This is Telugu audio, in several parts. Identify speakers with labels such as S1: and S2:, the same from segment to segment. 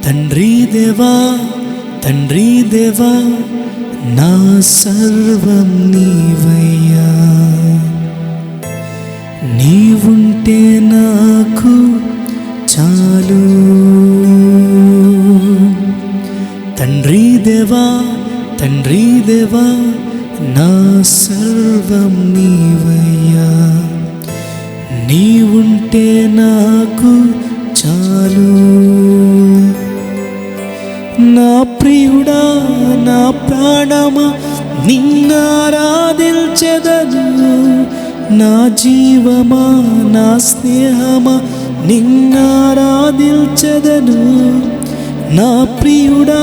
S1: తండ్రి దేవా తండ్రి దేవా నా సర్వం నీవయ్యా, నీవుంటే నాకు చాలు. తండ్రి దేవా తండ్రి దేవా నా సర్వం నీవయ్యా, నీవుంటే నాకు చాలు. నా ప్రియుడా నా ప్రాణమా నిన్నారాధించెదను, నా జీవమా నా స్నేహమా నిన్నారాధించెదను. నా ప్రియుడా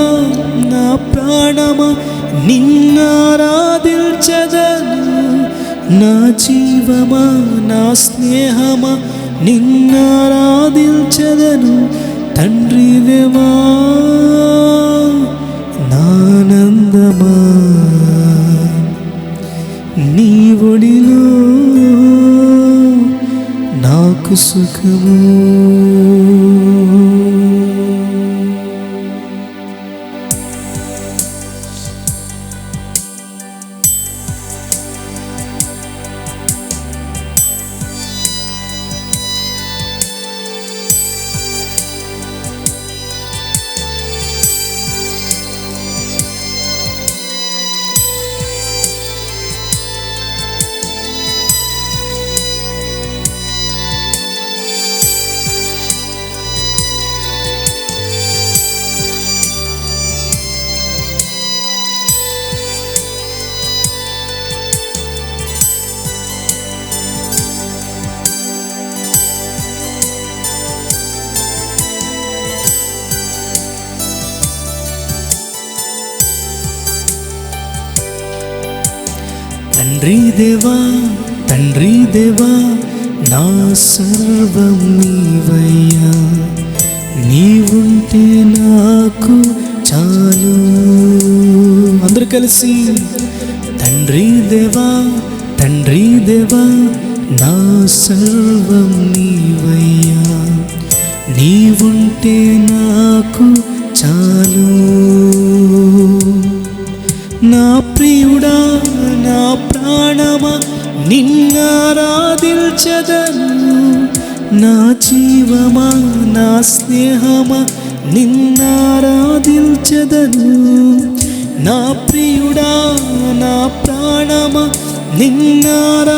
S1: నా ప్రాణమా నిన్నారాధించెదను, నా జీవమా నా స్నేహమా నిన్నారాధించెదను. తండ్రి దేవా నానందమా నీ ఒడిలో నాకు సుఖము. తండ్రి దేవా తండ్రి దేవా నా సర్వం నీవయ్యా, నీవుంటే నాకు చాలు. అందరూ కలిసి తండ్రి దేవా తండ్రి దేవా నా సర్వం నీవయ్యా, నీవుంటే నాకు చాలు. నా ప్రియుడా నా ప్రాణమా నిన్నారాధించెదను, నా జీవమా నా స్నేహమా నిన్నారాధించెదను. నా ప్రియుడా నా ప్రాణమా నిన్నారాధించెదను,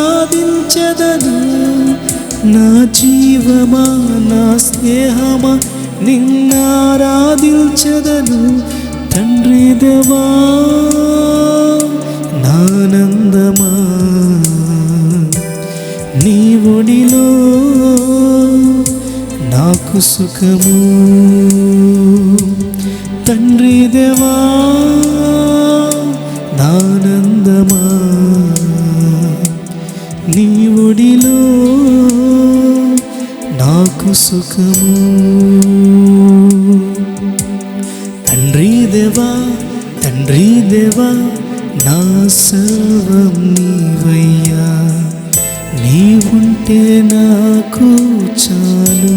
S1: నా జీవమా నా స్నేహమా నిన్నారాధించెదను. తండ్రి దేవా నానందమా నీ ఒడిలో నాకు సుఖము. తండ్రి దేవా నానందమా నీ ఒడిలో నాకు సుఖము. తండ్రి దేవా తండ్రి దేవా నా సర్వం నీవయ్యా, నీవుంటే నాకు చాలు.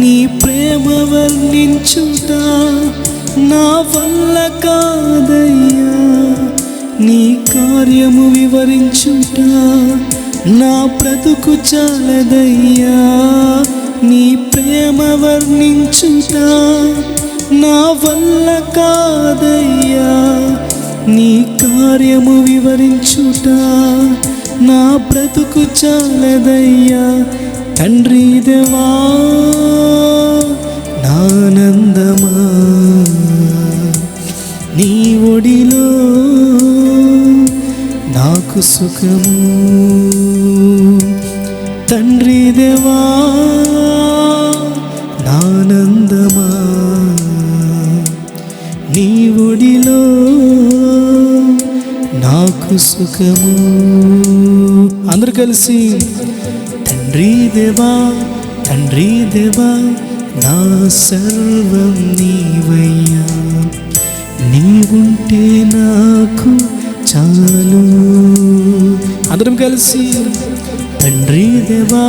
S1: నీ ప్రేమ వర్ణించుట నా వల్ల కాదయ్యా, నీ కార్యము వివరించుట నా బ్రతుకు చాలదయ్యా. నీ ప్రేమ వర్ణించుట నా వల్ల కాదయ్యా, నీ కార్యము వివరించుట నా బ్రతుకు చాలదయ్యా. తండ్రి దేవా నానందమా, నీ ఒడిలో నాకు సుఖము. తండ్రి దేవా నానందమా, నీ ఒడిలో నాకు సుఖము. అందరూ కలిసి తండ్రి దేవా తండ్రి దేవా నా సర్వం నీవయ్యా, నీవుంటే నాకు చాలు. అందరం కలిసి తండ్రి దేవా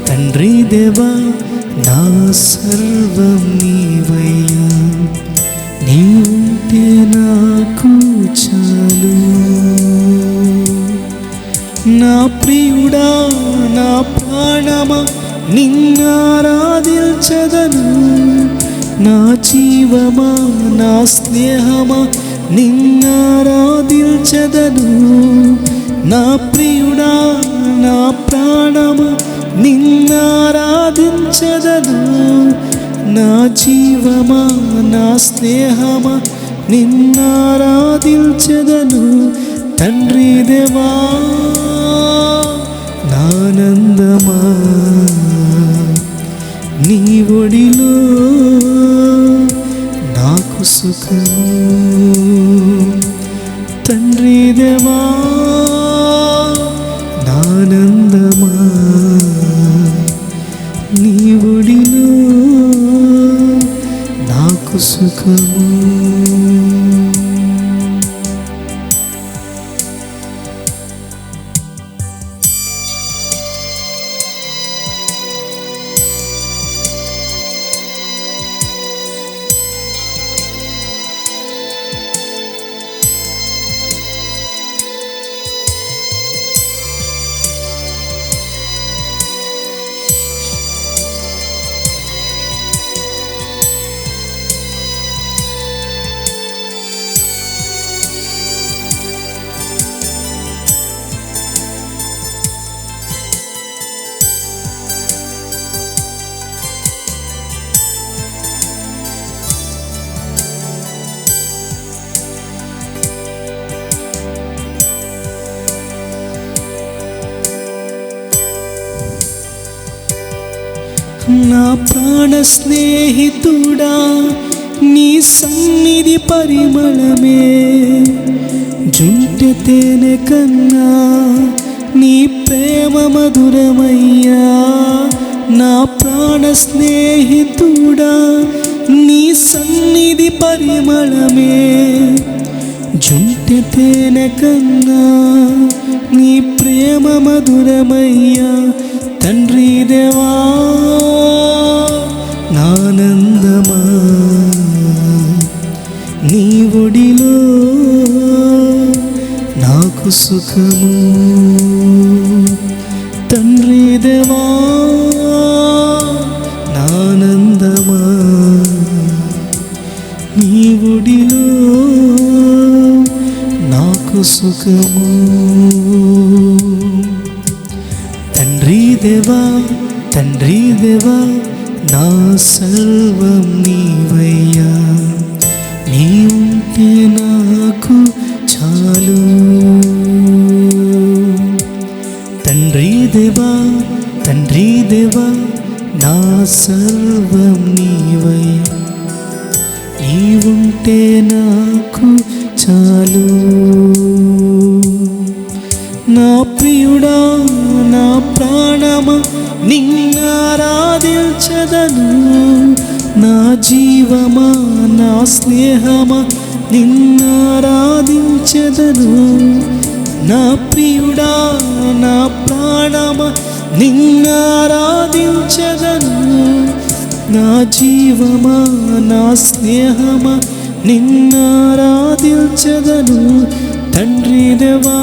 S1: తండ్రి దేవా నా సర్వం నీవయ్యా, నీవుంటే నాకు చాలు. నా ప్రియుడా నా ప్రాణమా నిన్నారాధించెదను, నా జీవమా నా స్నేహమా నిన్నారాధించెదను. నా ప్రియుడా నా ప్రాణమా నిన్నారాధించెదను, నా జీవమా నా స్నేహమా నిన్నారాధించెదను. తండ్రి దేవా నానందమా, నీ ఒడిలో నాకు సుఖము. తండ్రి దేవా నానందమా, నీ ఒడిలో నాకు సుఖము. నా ప్రాణ స్నేహితుడా నీ సన్నిధి పరిమళమే, జుంటె తేనె కన్నా నీ ప్రేమ మధురమయ్యా. నా ప్రాణ స్నేహితుడా నీ సన్నిధి పరిమళమే, జుంటె తేనె కన్నా నీ ప్రేమ మధురమయ్యా. తండ్రి దేవా నానందమా, నీ ఒడిలో నాకు సుఖము. తండ్రి దేవా నానందమా, నీ ఒడిలో నాకు సుఖము. తండ్రి దేవా తండ్రి దేవా నా సర్వం నీవయ్యా, నీవుంటే నాకు చాలు. తండ్రి దేవా తండ్రి దేవా నా సర్వం నీవయ్యా, నీవుంటే నాకు చాలు. నా ప్రియుడా నా ప్రాణమా నిన్నారాధించెదను, నా జీవమా నా స్నేహమా నిన్నారాధించెదను. నా ప్రియుడా నా ప్రాణమా నిన్నారాధించెదను, నా జీవమా నా స్నేహమా నిన్నారాధించెదను. తండ్రి దేవా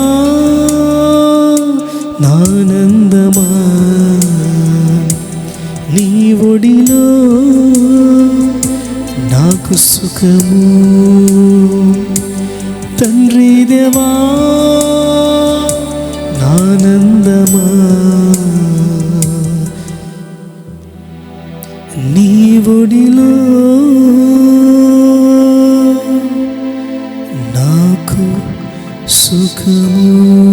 S1: నానందమా, నీ ఒడిలో నాకు సుఖము. తండ్రి దేవా నానందమా, నీ ఒడిలో నాకు సుఖము.